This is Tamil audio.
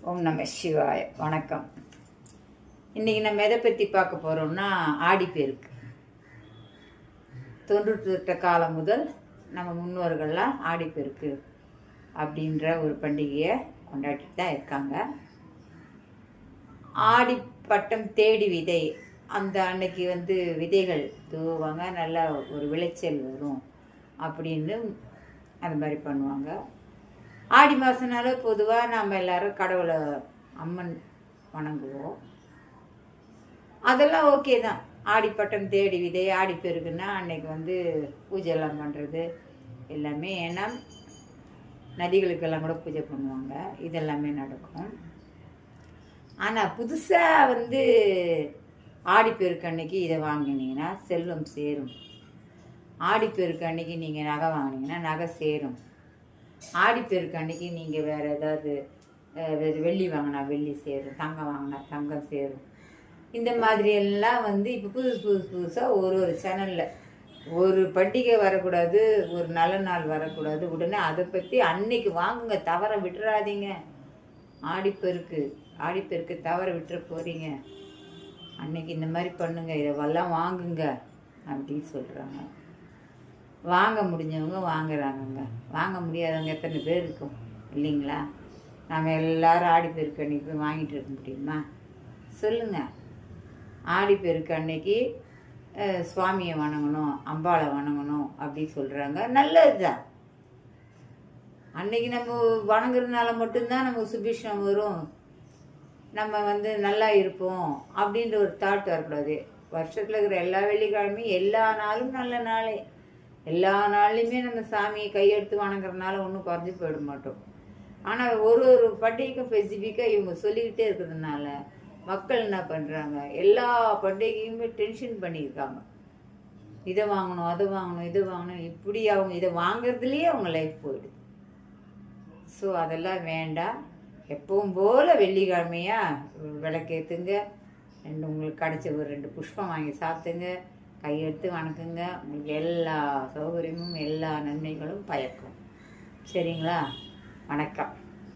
ஓம் நம சிவாய. வணக்கம். இன்றைக்கி நம்ம எதை பற்றி பார்க்க போகிறோம்னா ஆடிப்பெருக்கு. தொன்றுட்ட காலம் முதல் நம்ம முன்னோர்கள்லாம் ஆடிப்பெருக்கு அப்படின்ற ஒரு பண்டிகையை கொண்டாடிட்டு தான் இருக்காங்க. ஆடி பட்டம் தேடி விதை, அந்த அன்னைக்கு விதைகள் தூவாங்க, நல்ல ஒரு விளைச்சல் வரும் அப்படின்னு அது மாதிரி பண்ணுவாங்க. ஆடி மாதம்னால பொதுவாக நாம் எல்லோரும் கடவுளை அம்மன் வணங்குவோம். அதெல்லாம் ஓகே தான். ஆடிப்பட்டம் தேடி விதை, ஆடிப்பெருக்குன்னா அன்னைக்கு பூஜைலாம் பண்ணுறது எல்லாமே. ஏன்னா நதிகளுக்கெல்லாம் கூட பூஜை பண்ணுவாங்க, இதெல்லாமே நடக்கும். ஆனால் புதுசாக ஆடிப்பெருக்கு அன்னைக்கு இதை வாங்கினீங்கன்னா செல்வம் சேரும். ஆடிப்பெருக்கு அன்னைக்கு நீங்கள் நகை வாங்கினீங்கன்னா நகை சேரும். ஆடிப்பெருக்கு அன்னைக்கு நீங்கள் வேறு ஏதாவது வெள்ளி வாங்கினா வெள்ளி சேரும், தங்கம் வாங்கினா தங்கம் சேரும். இந்த மாதிரி எல்லாம் இப்போ புதுசாக ஒரு சேனலில் ஒரு பண்டிகை வரக்கூடாது, ஒரு நல்ல நாள் வரக்கூடாது, உடனே அதை பற்றி அன்னைக்கு வாங்குங்க, தவற விட்டுறாதீங்க. ஆடிப்பெருக்கு தவற விட்டுற போகிறீங்க, அன்னைக்கு இந்த மாதிரி பண்ணுங்க, இதெல்லாம் வாங்குங்க அப்படின்னு சொல்கிறாங்க. வாங்க முடிஞ்சவங்க வாங்குறாங்கங்க, வாங்க முடியாதவங்க எத்தனை பேர் இருக்கும் இல்லைங்களா? நம்ம எல்லோரும் ஆடிப்பெருக்கு அன்னைக்கு போய் வாங்கிட்டு இருக்க முடியுமா? சொல்லுங்கள். ஆடிப்பெருக்கு அன்னைக்கு சுவாமியை வணங்கணும், அம்பாளை வணங்கணும் அப்படின்னு சொல்கிறாங்க. நல்லது தான். அன்னைக்கு நம்ம வணங்குறதுனால மட்டும்தான் நமக்கு சுபிக்ஷம் வரும், நம்ம நல்லா இருப்போம் அப்படின்ற ஒரு தாட் வரக்கூடாது. வருஷத்தில் இருக்கிற எல்லா வெள்ளிக்கிழமையும் எல்லா நாளும் நல்ல நாளே. எல்லா நாள்லையுமே நம்ம சாமியை கையெடுத்து வணங்குறதுனால ஒன்றும் குறைஞ்சி போயிட மாட்டோம். ஆனால் ஒரு பண்டிகைக்கும் ஸ்பெசிஃபிக்காக இவங்க சொல்லிக்கிட்டே இருக்கிறதுனால மக்கள் என்ன பண்ணுறாங்க, எல்லா பண்டிகையுமே டென்ஷன் பண்ணியிருக்காங்க. இதை வாங்கணும், அதை வாங்கணும், இது வாங்கணும், இப்படி அவங்க இதை வாங்கிறதுலேயே அவங்க லைஃப் போயிடுது. ஸோ அதெல்லாம் வேண்டாம். எப்பவும் போல் வெள்ளிக்கிழமையாக விளக்கேற்றுங்க, உங்களுக்கு கிடைச்ச ஒரு 2 புஷ்பம் வாங்கி சாப்பிட்டுங்க, கையெடுத்து வணக்குங்க. உங்களுக்கு எல்லா சௌகரியமும் எல்லா நன்மைகளும் பயக்கும். சரிங்களா? வணக்கம்.